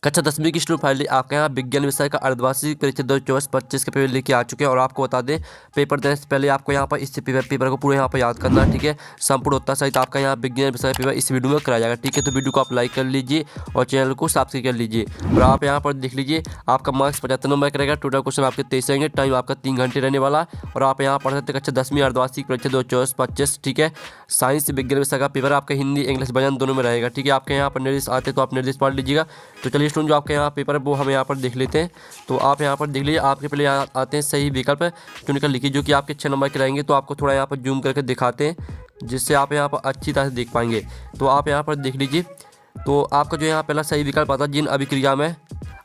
कक्षा 10वीं की स्टूडेंट फाइनली आपके यहाँ विज्ञान विषय का अर्धवार्षिक परीक्षा 2024-25 के पेपर लेके आ चुके हैं। और आपको बता दें, पेपर देने से पहले आपको यहाँ पर इस पेपर को पूरे यहाँ पर याद करना है, ठीक है। संपूर्ण उत्तर सहित आपका यहाँ विज्ञान विषय पेपर इस वीडियो में कराया जाएगा, ठीक है। तो वीडियो को आप लाइक कर लीजिए और चैनल को सब्सक्राइब कर लीजिए। और आप यहाँ पर देख लीजिए, आपका मार्क्स 75 नंबर का रहेगा। टोटल क्वेश्चन आपके 23 रहेंगे। टाइम आपका 3 घंटे रहने वाला। और आप यहाँ पढ़ सकते कक्षा 10वीं अर्धवार्षिक परीक्षा 2024-25, ठीक है। साइंस विज्ञान विषय का पेपर आपका हिंदी इंग्लिश वर्जन दोनों में रहेगा, ठीक है। आपके यहाँ पर निर्देश आते तो आप निर्देश पढ़ लीजिएगा। तो चलिए स्टूडेंट, जो आपके यहाँ पेपर है वो हम यहाँ पर देख लेते हैं। तो आप यहाँ पर देख लीजिए, आपके पहले आते हैं सही विकल्प चुनकर लिखिए, जो कि आपके 6 नंबर के रहेंगे। तो आपको थोड़ा यहाँ पर जूम करके दिखाते हैं, जिससे आप यहाँ पर अच्छी तरह से देख पाएंगे। तो आप यहाँ पर देख लीजिए, तो आपका जो यहाँ पहला सही विकल्प आता है, जिन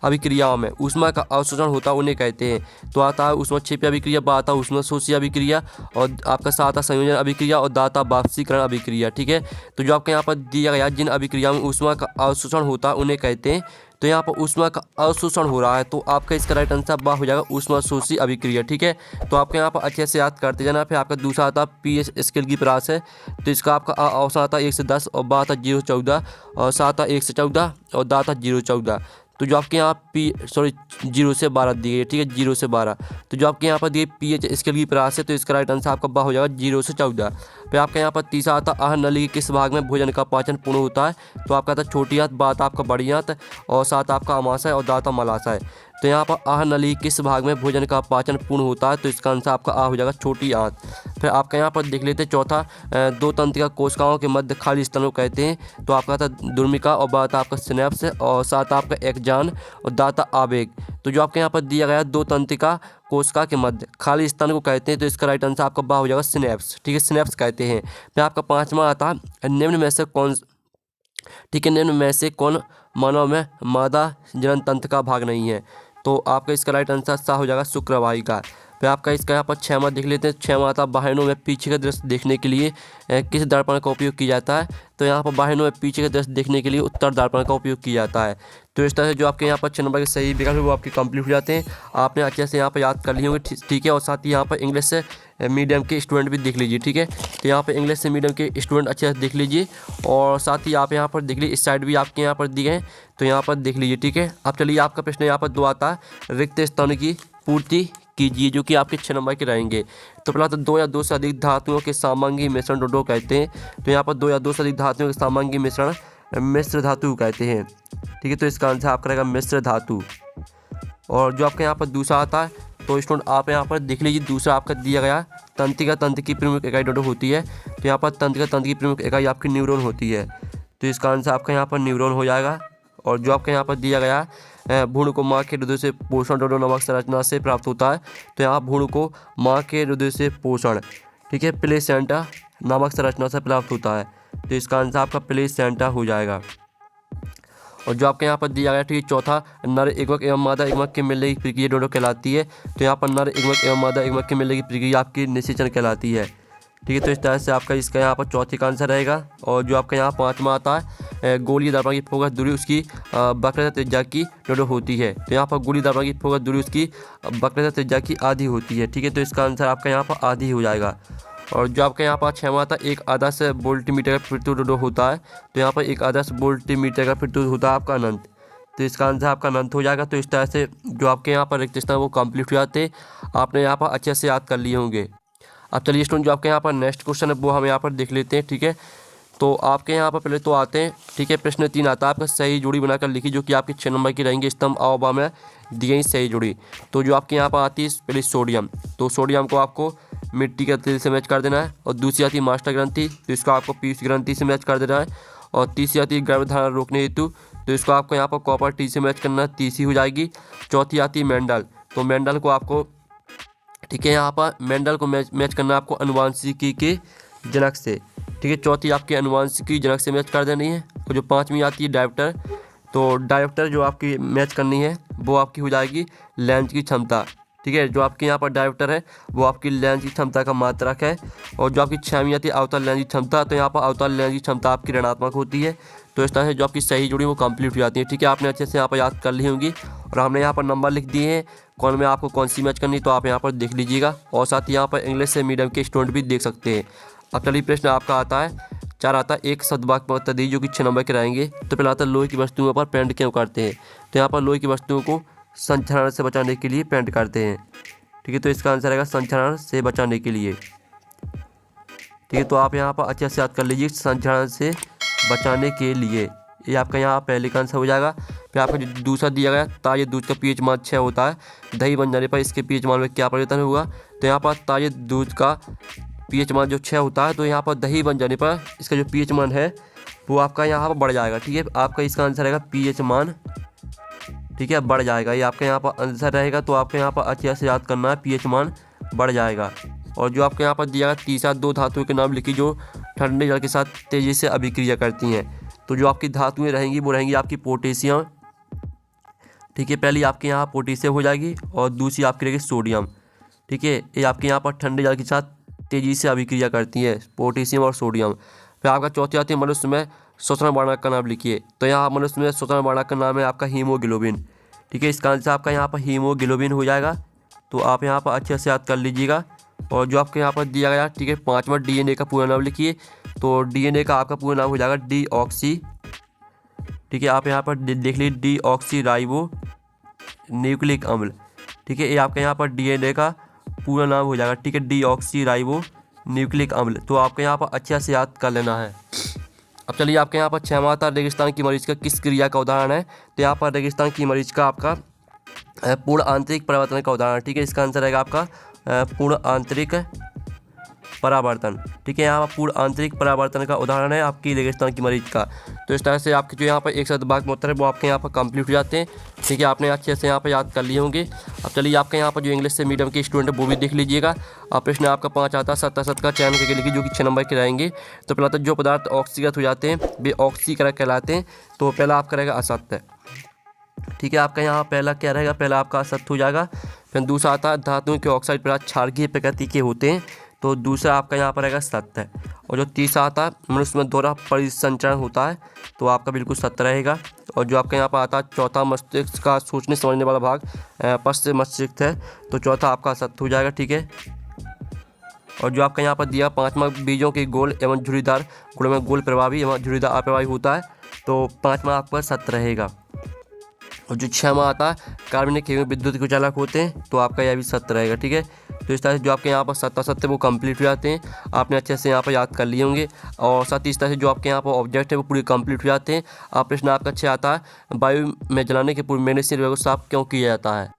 अभिक्रियाओं में ऊष्मा का अवशोषण होता है उन्हें कहते हैं। तो आता है ऊष्मक्षेपी अभिक्रिया, बा आता है ऊष्मशोषी अभिक्रिया, और आपका सा आता संयोजन अभिक्रिया, और दा आता वाष्पीकरण अभिक्रिया, ठीक है। तो जो आपके यहाँ पर दिया गया, जिन अभिक्रियाओं में ऊष्मा का अवशोषण होता है उन्हें कहते हैं। तो यहाँ पर ऊष्मा का अवशोषण हो रहा है, तो आपका इसका राइट आंसर बा हो जाएगा, ऊष्मशोषी अभिक्रिया, ठीक है। तो आपके यहाँ पर अच्छे से याद करते जाना। फिर आपका दूसरा आता पीएच स्केल की परास है। तो इसका आपका अवशोषण आता 1 से 10, और बा आता 0 से 14, और सा आता 1 से 14, और दा आता 0 से 14। तो जो आपके यहाँ 0 से 12 दी गई, ठीक है, 0 से 12। तो जो आपके यहाँ पर दिए पीएच स्केल की परास है, तो इसका राइट आंसर आपका बा हो जाएगा 0 से 14। फिर आपके यहाँ पर तीसरा आता आहार नली के किस भाग में भोजन का पाचन पूर्ण होता है। तो आपका आता छोटी आंत, बा आता आपका बड़ी आंत, और सात आपका अमाशय, और दा आता मलाशय। तो यहाँ पर आहार नली किस भाग में भोजन का पाचन पूर्ण होता है। तो इसका आंसर आपका आ हो जाएगा छोटी आंत। फिर आपका यहाँ पर देख लेते हैं चौथा, 2 तंत्रिका कोशिकाओं के मध्य खाली स्थान को कहते हैं। तो आपका था दुर्मिका, और बा आता आपका सिनेप्स, और सात आपका एक्जान, और दा आता आवेग। तो जो आपके यहाँ पर दिया गया 2 तंत्रिका कोशिका के मध्य खाली स्थान को कहते हैं। तो इसका राइट आंसर आपका बा हो जाएगा सिनेप्स, ठीक है, सिनेप्स कहते हैं। फिर आपका पांचवा आता है निम्न में से कौन, ठीक है, निम्न में से कौन मानव में मादा जनन तंत्र का भाग नहीं है। तो आपका इसका राइट आंसर सा हो जाएगा शुक्रवाहिका। फिर आपका इसका यहाँ पर 6वां देख लेते हैं। 6वां आता वाहिनियों में पीछे का दृश्य देखने के लिए किस दर्पण का उपयोग किया जाता है। तो यहाँ पर वाहिनियों में पीछे का दृश्य देखने के लिए उत्तर दर्पण का उपयोग किया जाता है। तो इस तरह से जो आपके यहाँ पर 6 नंबर के सही विकल्प वो आपके कंप्लीट हो जाते हैं। आपने अच्छे से यहाँ पर याद कर लिए होंगे, ठीक है। और साथ ही यहाँ पर इंग्लिश से मीडियम के स्टूडेंट भी देख लीजिए, ठीक है। तो यहाँ पर इंग्लिश से मीडियम के स्टूडेंट अच्छे से देख लीजिए। और साथ ही आप यहाँ पर देख लीजिए, इस साइड भी आपके यहाँ पर दिए हैं, तो यहाँ पर देख लीजिए, ठीक है। अब चलिए, आपका प्रश्न यहाँ पर 2 आता है रिक्त स्थान की पूर्ति कीजिए, जो कि आपके 6 नंबर के रहेंगे। तो पहला तो 2 या 2 से अधिक धातुओं के सामांगी मिश्रण डोडो कहते हैं। तो यहाँ पर 2 या 2 से अधिक धातुओं के सामांगी मिश्रण मिश्र धातु कहते हैं, ठीक है। तो इसका आंसर आपका रहेगा मिश्र धातु। और जो आपके यहाँ पर दूसरा आता है, तो स्टूडेंट आप यहाँ पर देख लीजिए, दूसरा आपका दिया गया तंत्रिका तंत्र की प्रमुख इकाई डोडो होती है। तो यहाँ पर तंत्रिका तंत्र की प्रमुख इकाई आपकी न्यूरॉन होती है। तो इसका आंसर आपका यहाँ पर न्यूरॉन हो जाएगा। और जो आपके यहाँ पर दिया गया भ्रूण को माँ के हृदय से पोषण डोडो नामक संरचना से प्राप्त होता है। तो यहाँ भ्रूण को माँ के हृदय से पोषण, ठीक है, प्लेसेंटा नामक संरचना से प्राप्त होता है। तो इसका आंसर आपका प्लेसेंटा हो जाएगा। और जो आपके यहाँ पर दिया गया, ठीक है, चौथा नर युग्मक एवं मादा युग्मक के मिलने की प्रक्रिया डोडो कहलाती है। तो यहाँ पर नर युग्मक एवं मादा युग्मक के मिलने की प्रक्रिया आपकी निषेचन कहलाती है, ठीक है। तो इस तरह से आपका इसका यहाँ पर चौथी का आंसर रहेगा। और जो आपका यहाँ 5वां आता है गोलीय दर्पण की फोकस दूरी उसकी वक्रता त्रिज्या की डोडो होती है। तो यहाँ पर गोलीय दर्पण की फोकस दूरी उसकी वक्रता त्रिज्या की आधी होती है, ठीक है। तो इसका आंसर आपका यहाँ पर आधी हो जाएगा। और जो आपके यहाँ पर 6वां आता है एक आदर्श वोल्टमीटर का पृथु डोडो होता है। तो यहाँ पर एक आदर्श वोल्टमीटर का पृथु होता है आपका अनंत। तो इसका आंसर आपका अनंत हो जाएगा। तो इस तरह से जो आपके यहाँ पर रिक्त स्थान वो कंप्लीट हो जाते, आपने यहाँ पर अच्छे से याद कर लिए होंगे। अब चलिए स्टूडेंट, जो आपके यहाँ पर नेक्स्ट क्वेश्चन है वो हम यहाँ पर देख लेते हैं, ठीक है। तो आपके यहाँ पर पहले तो आते हैं, ठीक है, प्रश्न 3 आता है आपका सही जोड़ी बनाकर लिखी, जो कि आपके 6 नंबर की रहेंगी। स्तंभ अवबा में दी गई सही जोड़ी। तो जो आपके यहाँ पर आती है पहले सोडियम। तो सोडियम को आपको मिट्टी के तेल से मैच कर देना है। और दूसरी आती है मास्टर ग्रंथि, तो इसको आपको पीयूष ग्रंथि से मैच कर देना है। और तीसरी आती है गर्भधारण रोकने हेतु, तो इसको आपको यहाँ पर कॉपर टी से मैच करना है, तीसरी हो जाएगी। चौथी आती है मेंडल। तो मेंडल को आपको, ठीक है, यहाँ पर मेंडल को मैच करना है आपको अनुवांशिकी के जनक से, ठीक है। चौथी आपकी अनुवांशिकी जनक से मैच कर देनी है। और जो 5वीं आती है डायोप्टर। तो डायोप्टर जो आपकी मैच करनी है वो आपकी हो जाएगी लेंस की क्षमता, ठीक है। जो आपके यहाँ पर डायोप्टर है वो आपकी लेंस की क्षमता का मात्रक है। और जो आपकी 6वीं आती है अवतल लेंस की क्षमता। तो यहाँ पर अवतल लेंस की क्षमता आपकी ऋणात्मक होती है। तो इस तरह से जो आपकी सही जोड़ी वो कंप्लीट हो जाती है, ठीक है। आपने अच्छे से यहाँ पर याद कर ली होंगी। और हमने यहाँ पर नंबर लिख दिए हैं कौन में आपको कौन सी मैच करनी, तो आप यहाँ पर देख लीजिएगा। और साथ ही यहाँ पर इंग्लिश से मीडियम के स्टूडेंट भी देख सकते हैं। अब चलिए प्रश्न आपका आता है 4 आता है, एक शब्द वाक्य में उत्तर दीजिए जो कि 6 नंबर के रहेंगे। तो पहला आता है लोहे की वस्तुओं पर पेंट क्यों करते हैं। तो यहाँ पर लोहे की वस्तुओं को संक्षारण से बचाने के लिए पेंट करते हैं। ठीक है, तो इसका आंसर आएगा संक्षारण से बचाने के लिए। ठीक है, तो आप यहाँ पर अच्छे से याद कर लीजिए, संक्षारण से बचाने के लिए। ये आपका यहाँ पहले का आंसर हो जाएगा। फिर आपका जो दूसरा दिया गया, ताजे दूध का पीएच मान 6 होता है, दही बन जाने पर इसके पीएच मान में क्या परिवर्तन होगा। तो यहाँ पर ताजे दूध का पीएच मान जो 6 होता है, तो यहाँ पर दही बन जाने पर इसका जो पीएच मान है वो आपका यहाँ पर बढ़ जाएगा। ठीक है, आपका इसका आंसर रहेगा पीएच मान, ठीक है, बढ़ जाएगा। ये आपके यहाँ पर आंसर रहेगा। तो आपको यहाँ पर अच्छे से याद करना है, पीएच मान बढ़ जाएगा। और जो आपके यहाँ पर दिया गया तीसरा, 2 धातुओं के नाम लिखिए जो ठंडे जल के साथ तेज़ी से अभिक्रिया करती हैं। तो जो आपकी धातुएं रहेंगी वो रहेंगी आपकी पोटेशियम। ठीक है, पहली आपके यहाँ पोटेशियम हो जाएगी और दूसरी आपकी रहेगी सोडियम। ठीक है, ये आपके यहाँ पर ठंडे जल के साथ तेज़ी से अभिक्रिया करती है, पोटेशियम और सोडियम। फिर आपका चौथी आती है मनुष्य में श्वसन वर्णक का नाम लिखिए। तो यहाँ मनुष्य में श्वसन वर्णक का नाम है आपका हीमोग्लोबिन। ठीक है, इसका आंसर आपका यहाँ पर हीमोग्लोबिन हो जाएगा। तो आप यहाँ पर अच्छे से याद कर लीजिएगा। और जो आपके यहाँ पर दिया गया, ठीक है, 5वां डीएनए का पूरा नाम लिखिए। तो डीएनए का आपका पूरा नाम हो जाएगा डीऑक्सी। ठीक है, आप यहाँ पर देख लीजिए डीऑक्सी राइबो न्यूक्लिक अम्ल। ठीक है, ये आपके यहाँ पर डीएनए का पूरा नाम हो जाएगा। ठीक है, डीऑक्सी राइबो न्यूक्लिक अम्ल। तो आपको यहाँ पर अच्छे से याद कर लेना है। अब चलिए आपके यहाँ पर 6वां आता है रेगिस्तान की मरीज का किस क्रिया का उदाहरण है। तो यहाँ पर रेगिस्तान की मरीज का आपका पूर्ण आंतरिक परिवर्तन का उदाहरण। ठीक है, इसका आंसर रहेगा आपका पूर्ण आंतरिक परावर्तन। ठीक है, यहाँ पर पूर्ण आंतरिक परावर्तन का उदाहरण है आपकी रेगिस्तान की मरीज का। तो इस तरह से आपके जो यहाँ पर एक शब्द वाक्य में उत्तर है वो आपके यहाँ पर कंप्लीट हो जाते हैं। ठीक है, आपने अच्छे से यहाँ पर याद कर लिए होंगे। अब चलिए आपके यहाँ पर जो इंग्लिश से मीडियम के स्टूडेंट है वो भी देख लीजिएगा। अब प्रश्न आपका 5 आता है, 7 का चयन करके लिखिए जो कि 6 नंबर के रहेंगे। तो पहला तो जो पदार्थ ऑक्सीकृत हो जाते हैं वे ऑक्सीकारक कहलाते हैं। तो पहला आपका रहेगा असत्य। ठीक है, आपका यहाँ पहला क्या रहेगा, पहला आपका असत्य हो जाएगा। फिर दूसरा आता है धातुओं के ऑक्साइड पदार्थ क्षारकीय प्रकृति के होते हैं। तो दूसरा आपका यहाँ पर रहेगा सत्य। और जो तीसरा आता है मनुष्य में दोहरा परिसंचरण होता है। तो आपका बिल्कुल सत्य रहेगा। और जो आपका यहाँ पर आता है चौथा मस्तिष्क का सोचने समझने वाला भाग पश्चिम मस्तिष्क है। तो चौथा आपका सत्य हो जाएगा। ठीक है, और जो आपका यहाँ पर दिया 5वां बीजों के गोल एवं झुर्रीदार गुणों में गोल प्रभावी एवं झुर्रीदार अप्रभावी होता है। तो 5वां आपका सत्य रहेगा। और जो 6वां आता है कार्बनिक एवं विद्युत के चालक होते हैं। तो आपका यह भी सत्य रहेगा। ठीक है, तो इस तरह से जो आपके यहाँ पर सत्य वो कंप्लीट हो जाते हैं। आपने अच्छे से यहाँ पर याद कर लिए होंगे। और साथ ही इस तरह से जो आपके यहाँ पर ऑब्जेक्ट है वो पूरे कंप्लीट हो जाते हैं। आप प्रश्न आपका 6 आता है वायु में जलाने के पूर्व मैग्नीशियम को साफ क्यों किया जाता है।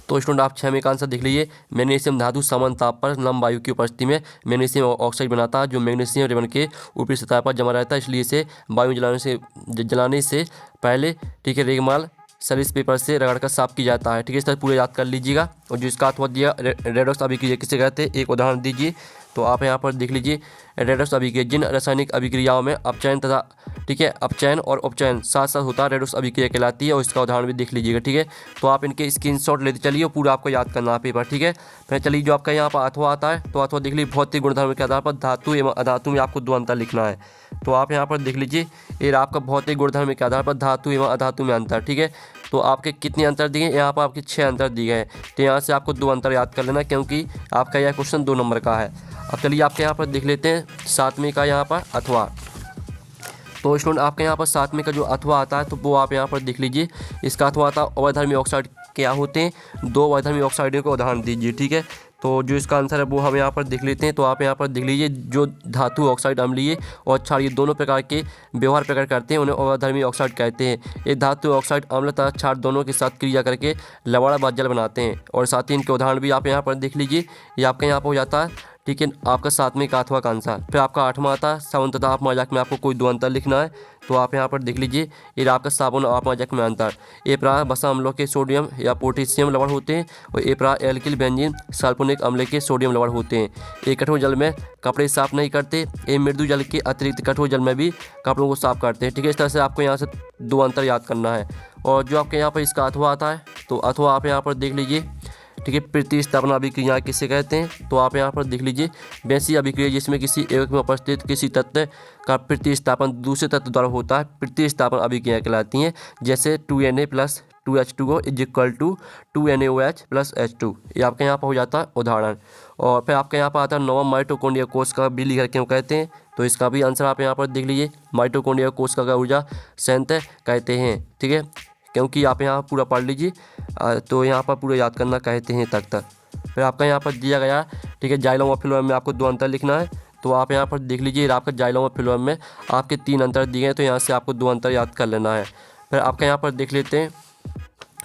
तो स्टूडेंट आप 6 में का आंसर देख लीजिए। मैग्नीशियम धातु सामान्य ताप पर नम वायु की उपस्थिति में मैग्नीशियम ऑक्साइड बनाता है जो मैग्नीशियम रिबन के ऊपरी सतह पर जमा रहता है, इसलिए इसे वायु जलाने से पहले, ठीक है, रेगमाल सरिस पेपर से रगड़कर साफ किया जाता है। ठीक है, इस तरह पूरे याद कर लीजिएगा। और जो इसका अथवा दिया रेडॉक्स अभिक्रिया किसे कहते हैं, एक उदाहरण दीजिए। तो आप यहाँ पर देख लीजिए रेडॉक्स अभिक्रिया जिन रासायनिक अभिक्रियाओं में अपचयन तथा, ठीक है, अपचयन और उपचयन साथ साथ होता है रेडॉक्स अभिक्रिया कहलाती है। और इसका उदाहरण भी देख लीजिएगा। ठीक है, तो आप इनके स्क्रीनशॉट लेते चलिए और पूरा आपको याद करना है पेपर। ठीक है, फिर चलिए जो आपका यहाँ पर अथवा आता है, तो अथवा देख लीजिए भौतिक गुणधर्म के आधार पर धातु एवं अधातु में आपको 2 अंतर लिखना है। तो आप यहाँ पर देख लीजिए ये आपका भौतिक गुणधर्म के आधार पर धातु एवं अधातु में अंतर। ठीक है, तो आपके कितने अंतर दिए, यहाँ पर आपके 6 अंतर दिए गए हैं। तो यहाँ से आपको 2 अंतर याद कर लेना क्योंकि आपका यह क्वेश्चन 2 नंबर का है। अब चलिए आपके यहाँ पर देख लेते हैं 7वें का यहाँ पर अथवा। तो स्टूडेंट आपके यहाँ पर 7वें का जो अथवा आता है तो वो आप यहाँ पर देख लीजिए। इसका अथवा आता है अवधर्मी ऑक्साइड क्या होते हैं, 2 अवधर्मी ऑक्साइडों को उदाहरण दीजिए। ठीक है, तो जो इसका आंसर है वो हम यहाँ पर देख लेते हैं। तो आप यहाँ पर देख लीजिए जो धातु ऑक्साइड अम्लीय और क्षारीय दोनों प्रकार के व्यवहार प्रकट करते हैं उन्हें अवधर्मी ऑक्साइड कहते हैं। ये धातु ऑक्साइड अम्ल तथा क्षार दोनों के साथ क्रिया करके लवण व जल बनाते हैं। और साथ ही इनके उदाहरण भी आप यहाँ पर देख लीजिए। ये आपके यहाँ पर हो जाता है। ठीक है, आपका 7वें का अथवा का आंसर। फिर आपका 8वां आता है साबुन तथा आप मजाक में आपको कोई 2 अंतर लिखना है। तो आप यहाँ पर देख लीजिए ये आपका साबुन और आप मजाक में अंतर। ए प्राय बसा अम्लों के सोडियम या पोटेशियम लवण होते हैं और ए प्राय एल्किल बेंजीन सल्फोनिक अम्ल के सोडियम लवण होते हैं। ये कठोर जल में कपड़े साफ नहीं करते, ये मृदु जल के अतिरिक्त कठोर जल में भी कपड़ों को साफ करते हैं। ठीक है, इस तरह से आपको यहाँ से 2 अंतर याद करना है। और जो आपके यहाँ पर इसका अथवा आता है तो अथवा आप यहाँ पर देख लीजिए। ठीक है, प्रतिस्थापन अभिक्रिया किसे कहते हैं। तो आप यहाँ पर देख लीजिए वैसी अभिक्रिया जिसमें किसी एक में उपस्थित किसी तत्व का प्रतिस्थापन दूसरे तत्व द्वारा होता है प्रतिस्थापन अभिक्रिया कहलाती हैं। जैसे 2Na+ 2H2O is equal to 2NaOH plus H2। ये आपके यहाँ पर हो जाता है उदाहरण। और फिर आपके यहाँ पर आता है नवम माइटोकॉन्ड्रिया कोष का बिलीघर क्यों कहते हैं, तो इसका भी आंसर आप यहाँ पर देख लीजिए। माइटोकॉन्ड्रिया कोष का ऊर्जा संयंत्र कहते हैं, ठीक है, क्योंकि आप यहाँ पूरा पढ़ लीजिए, तो यहाँ पर पूरा याद करना कहते हैं तक। फिर आपका यहाँ पर दिया गया, ठीक है, जाइलम और फिलोएम में आपको 2 अंतर लिखना है। तो आप यहाँ पर देख लीजिए, आपका जाइलम और फिलोएम में आपके 3 अंतर दिए हैं, तो यहाँ से आपको 2 अंतर याद कर लेना है। फिर आपका यहाँ पर देख लेते हैं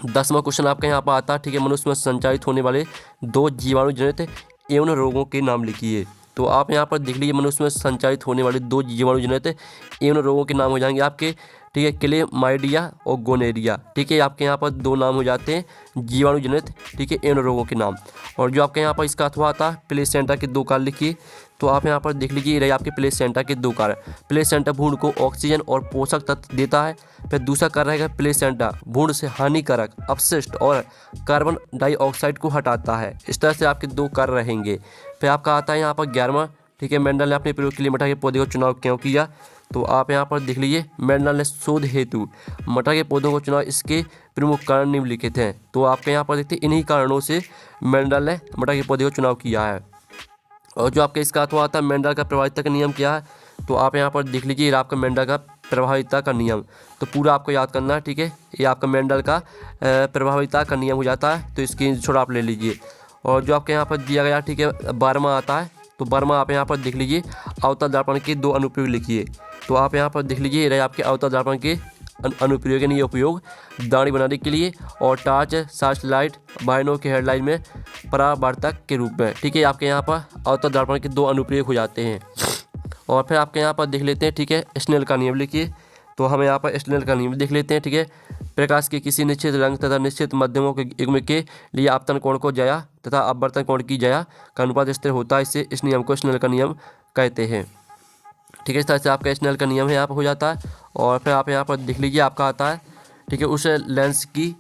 10वां क्वेश्चन आपका यहाँ पर आता है, ठीक है, मनुष्य में संचारित होने वाले 2 जीवाणु जनित यौन रोगों के नाम लिखिए। तो आप यहाँ पर देख लीजिए, मनुष्य में संचारित होने वाले 2 जीवाणु जनित यौन रोगों के नाम हो जाएंगे आपके, ठीक है, क्लेमाइडिया और गोनेरिया। ठीक है, आपके यहाँ पर 2 नाम हो जाते हैं जीवाणु जनित, ठीक है, यौन रोगों के नाम। और जो आपके यहाँ पर इसका अथवा आता है प्लेसेंटा के 2 कार्य लिखिए। तो आप यहाँ पर देख लीजिए, रहे आपके प्लेसेंटा के 2 कार्य। प्लेसेंटा भ्रूण को ऑक्सीजन और पोषक तत्व देता है। फिर दूसरा कार्य रहेगा प्लेसेंटा भ्रूण से हानिकारक अपशिष्ट और कार्बन डाइऑक्साइड को हटाता है। इस तरह से आपके 2 कार्य रहेंगे। फिर आपका आता है यहाँ पर 11वां, ठीक है, मेंडल ने अपने प्रयोग के लिए मटर के पौधे का चुनाव क्यों किया। तो आप यहाँ पर देख लीजिए, मेंडल ने शोध हेतु मटर के पौधों को चुनाव, इसके प्रमुख कारण निम्नलिखित हैं। तो आपके यहाँ पर देखते हैं इन्हीं कारणों से मेंडल ने मटर के पौधे को चुनाव किया है। और जो आपके इसका अथवा आता है मेंडल का प्रभाविता का नियम क्या है। तो आप यहाँ पर देख लीजिए, आपका मेंडल का प्रभाविता का नियम, तो पूरा आपको याद करना है, ठीक है, ये आपका मेंडल का प्रभाविता का नियम हो जाता है। तो इसकी छोड़ा आप ले लीजिए। और जो आपके यहाँ पर दिया गया, ठीक है, 12वां आता है। तो 12वां आप यहाँ पर देख लीजिए, अवतल दर्पण के 2 अनुप्रयोग लिखिए। तो आप यहाँ पर देख लीजिए, रहे आपके अवतल दर्पण के अनुप्रयोग यानी उपयोग दाढ़ी बनाने के लिए और टार्च सर्च लाइट वाहनों के हेडलाइट में परावर्तक के रूप में। ठीक है, आपके यहाँ पर अवतल दर्पण के 2 अनुप्रयोग हो जाते हैं। और फिर आपके यहाँ पर देख लेते हैं, ठीक है, स्नेल का नियम लिखिए। तो हम यहाँ पर स्नेल का नियम देख लेते हैं, ठीक है, प्रकाश के किसी निश्चित रंग तथा निश्चित माध्यमों के युग्म के लिए आपतन कोण को जया तथा अपवर्तन कोण की जया का अनुपात स्थिर होता है। इससे इस नियम को स्नेल का नियम कहते हैं। ठीक है, इस तरह से आपका स्नेल का नियम है यहाँ पर हो जाता है। और फिर आप यहाँ पर देख लीजिए, आपका आता है, ठीक है, उस लेंस की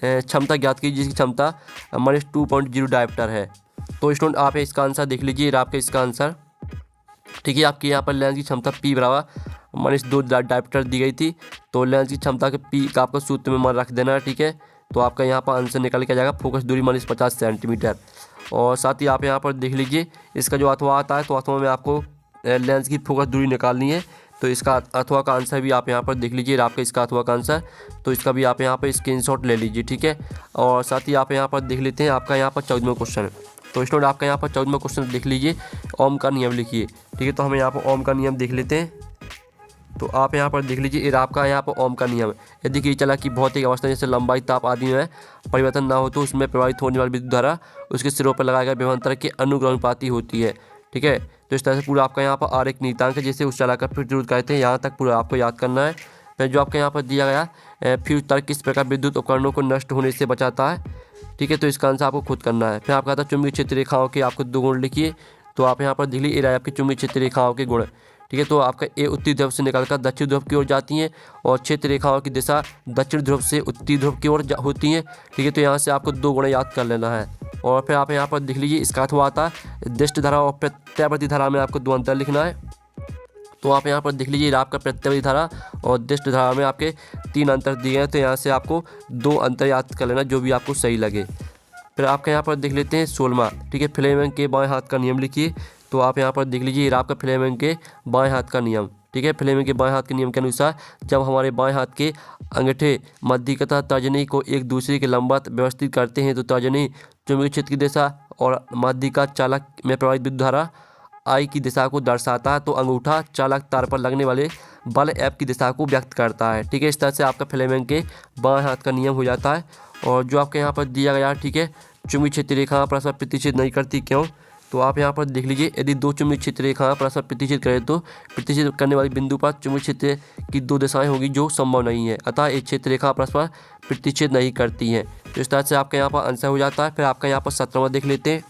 क्षमता ज्ञात की जिसकी क्षमता -2.0 डायप्टर है। तो स्टूडेंट आप इसका आंसर देख लीजिए, आपका इसका आंसर, ठीक है, आपकी यहाँ पर लेंस की क्षमता P बराबर -2 डायप्टर दी गई थी। तो लेंस की क्षमता के P का आपको सूत्र में मान रख देना है। ठीक है, तो आपका यहाँ पर आंसर निकल के आ जाएगा फोकस दूरी -50 सेंटीमीटर। और साथ ही आप यहाँ पर देख लीजिए, इसका जो अथवा आता है, तो अथवा में आपको लेंस की फोकस दूरी निकालनी है। तो इसका अथवा का आंसर भी आप यहाँ पर देख लीजिए, आपका इसका अथवा का आंसर, तो इसका भी आप यहाँ पर स्क्रीनशॉट ले लीजिए। ठीक है, और साथ ही आप यहाँ पर देख लेते हैं, आपका यहाँ पर 14वां क्वेश्चन। तो स्टूडेंट आपका यहाँ पर 14वां क्वेश्चन देख लीजिए, ओम का नियम लिखिए। ठीक है, तो हम यहाँ पर ओम का नियम देख लेते हैं। तो आप यहाँ पर देख लीजिए, आपका यहाँ पर ओम का नियम, यदि कि चला कि भौतिक अवस्था जैसे लंबाई ताप आदि में परिवर्तन ना हो तो उसमें प्रभावित होने वाली विद्युत धारा उसके सिरों पर लगाए गए विभवांतर के अनुक्रमानुपाती होती है। ठीक है, तो इस तरह से पूरा आपका यहाँ पर आरेख नियतांक है, जैसे उस चला का फिर कहते हैं, यहाँ तक पूरा आपको याद करना है। फिर जो आपका यहाँ पर दिया गया फ्यूज तर्क किस प्रकार विद्युत उपकरणों को नष्ट होने से बचाता है। ठीक है, तो इसका आंसर आपको खुद करना है। फिर आपका आता है चुंबकीय क्षेत्र रेखाओं के आपको 2 गुण लिखिए। तो आप यहाँ पर देख लीजिए, आपकी चुंबकीय क्षेत्र रेखाओं के गुण। ठीक है, तो आपका ए उत्तरी ध्रुव से निकलकर दक्षिण ध्रुव की ओर जाती हैं और क्षेत्र रेखाओं की दिशा दक्षिण ध्रुव से उत्तरी ध्रुव की ओर होती हैं। ठीक है, तो यहाँ से आपको 2 गुण याद कर लेना है। और फिर आप यहाँ पर देख लीजिए, इसका अथवा आता है दिष्ट धारा और प्रत्यावर्ती धारा में आपको 2 अंतर लिखना है। तो आप यहाँ पर देख लीजिए, आपका प्रत्यावर्ती धारा और दिष्ट धारा में आपके 3 अंतर दिए हैं। तो यहाँ से आपको 2 अंतर याद कर लेना, जो भी आपको सही लगे। फिर आपका यहाँ पर देख लेते हैं 16वां। ठीक है, फ्लेमिंग के बाएं हाथ का नियम लिखिए। तो आप यहाँ पर देख लीजिए, आपका फ्लेमिंग के बाएं हाथ का नियम। ठीक है, फ्लेमिंग के बाएं हाथ के नियम के अनुसार जब हमारे बाएं हाथ के अंगूठे मध्य तथा तर्जनी को एक दूसरे के लंबवत व्यवस्थित करते हैं तो तर्जनी चुंबकीय क्षेत्र की दिशा और मध्य का चालक में प्रवाहित विद्युत धारा I की दिशा को दर्शाता है। तो अंगूठा चालक तार पर लगने वाले बल F की दिशा को व्यक्त करता है। ठीक है, इस तरह से आपका फ्लेमिंग के बाएं हाथ का नियम हो जाता है। और जो आपके यहाँ पर दिया गया, ठीक है, चुंबकीय क्षेत्र रेखा परस्पर प्रतिच्छेद नहीं करती क्यों। तो आप यहाँ पर देख लीजिए, यदि 2 चुंबकीय क्षेत्र रेखा परस्पर प्रतिच्छेद करें तो प्रतिच्छेद करने वाले बिंदु पर चुंबकीय क्षेत्र की 2 दिशाएं होगी जो संभव नहीं है, अतः एक क्षेत्र रेखा परस्पर प्रतिच्छेद नहीं करती हैं। तो इस तरह से आपका यहाँ पर आंसर हो जाता है। फिर आपका यहाँ पर 17वां देख लेते हैं।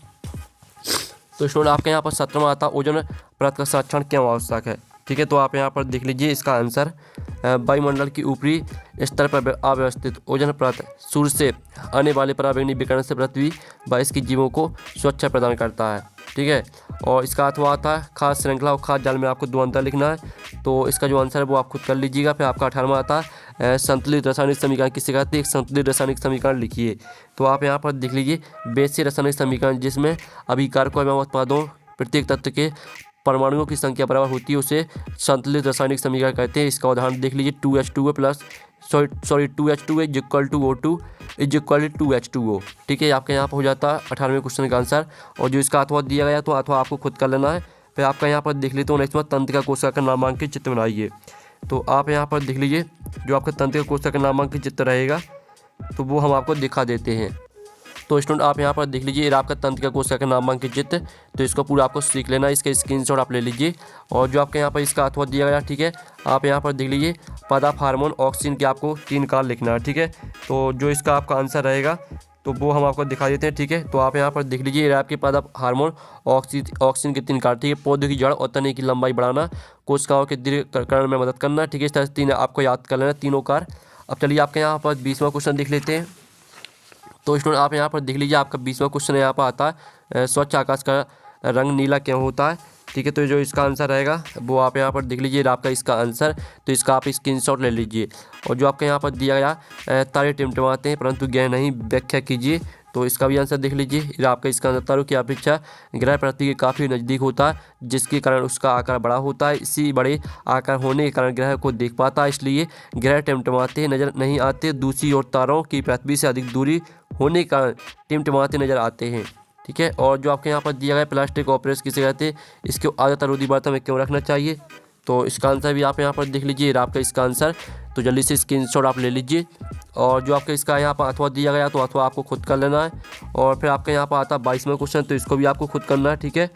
तो स्टूडेंट आपके यहाँ पर 17वां आता है ओजोन परत का संरक्षण क्यों आवश्यक है। ठीक है, तो आप यहाँ पर देख लीजिए, इसका आंसर वायुमंडल की ऊपरी स्तर पर अव्यवस्थित ओजोन परत सूर्य से आने वाले पराबैंगनी विकिरण से पृथ्वी व इसके जीवों को सुरक्षा प्रदान करता है। ठीक है। और इसका अथवा आता है खास श्रृंखला और खास जाल में आपको 2 अंतर लिखना है। तो इसका जो आंसर है वो आप खुद कर लीजिएगा। फिर आपका 18वां आता है संतुलित रासायनिक समीकरण किसे कहते हैं, एक संतुलित रासायनिक समीकरण लिखिए। तो आप यहाँ पर देख लीजिए बेसिक रासायनिक समीकरण जिसमें अभिकारकों एवं उत्पादों प्रत्येक तत्व के परमाणुओं की संख्या बराबर होती है उसे संतुलित रासायनिक समीकरण कहते हैं। इसका उदाहरण देख लीजिए 2H2O plus 2H2O is equal to O2 is equal to 2H2O। ठीक है, आपके यहाँ पर हो जाता है 18वें क्वेश्चन का आंसर। और जो इसका अथवा दिया गया तो अथवा आपको खुद कर लेना है। फिर आपका यहाँ पर देख लेते हो नेक्स्ट तंत्रिका कोशिका का नामांकित चित्र बनाइए। तो आप यहाँ पर देख लीजिए जो आपका तंत्रिका कोशिका का नामांकित चित्र रहेगा तो वो हम आपको दिखा देते हैं। तो स्टूडेंट आप यहाँ पर देख लीजिए आपका तंत्रिका कोशिका का नामांकित चित्र, तो इसको पूरा आपको सीख लेना है। इसका स्क्रीनशॉट आप ले लीजिए। और जो आपके यहाँ पर इसका अथवा दिया गया, ठीक है, आप यहाँ पर देख लीजिए पदार्थ हार्मोन ऑक्सीजन के आपको 3 कार्य लिखना है। ठीक है, तो जो इसका आपका आंसर रहेगा तो वो हम आपको दिखा देते हैं। ठीक है, तो आप यहाँ पर देख लीजिए आपके पदार्थ हार्मोन ऑक्सीजन के 3 कार्य, ठीक है, पौधे की जड़ और तने की लंबाई बढ़ाना, कोशिकाओं के दीर्घकरण में मदद करना। ठीक है, इस तरह से 3 आपको याद कर लेना, तीनों कार्य। अब चलिए आपके यहाँ पर 20वां क्वेश्चन देख लेते हैं। तो स्टूडेंट आप यहाँ पर देख लीजिए आपका 20वां क्वेश्चन यहाँ पर आता है स्वच्छ आकाश का रंग नीला क्यों होता है। ठीक है, तो जो इसका आंसर रहेगा वो आप यहाँ पर देख लीजिए आपका इसका आंसर, तो इसका आप स्क्रीनशॉट ले लीजिए। और जो आपके यहाँ पर दिया गया तारे टिमटिमाते हैं परंतु गह नहीं, व्याख्या कीजिए। तो इसका भी आंसर देख लीजिए। आपका इसका आंसर तारों की अपेक्षा ग्रह पृथ्वी के काफ़ी नज़दीक होता है जिसके कारण उसका आकार बड़ा होता है। इसी बड़े आकार होने के कारण ग्रह को देख पाता है, इसलिए ग्रह टिमटिमाते नज़र नहीं आते। दूसरी ओर तारों की पृथ्वी से अधिक दूरी होने के कारण टिमटिमाते नज़र आते हैं। ठीक है, और जो आपके यहाँ पर दिया गया प्लास्टिक ऑपरेस किसे कहते हैं, इसके आदत रोधी बर्तन में क्यों रखना चाहिए। तो इसका आंसर भी आप यहाँ पर देख लीजिए आपका इसका आंसर, तो जल्दी से स्क्रीनशॉट आप ले लीजिए। और जो आपका इसका यहाँ पर अथवा दिया गया तो अथवा आपको खुद कर लेना है। और फिर आपके यहाँ पर आता है 22वां क्वेश्चन, तो इसको भी आपको खुद करना है। ठीक है,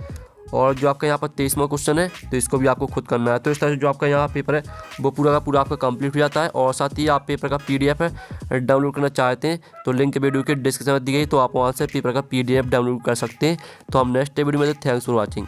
और जो आपका यहाँ पर 23वां क्वेश्चन है तो इसको भी आपको खुद करना है। तो इस तरह से जो आपका यहाँ पेपर है वो पूरा का पूरा आपका कंप्लीट हो जाता है। और साथ ही आप पेपर का PDF है डाउनलोड करना चाहते हैं तो लिंक वीडियो के डिस्क्रिप्शन में दी गई, तो आप वहाँ से पेपर का PDF डाउनलोड कर सकते हैं। तो हम नेक्स्ट वीडियो में थैंक्स फॉर वॉचिंग।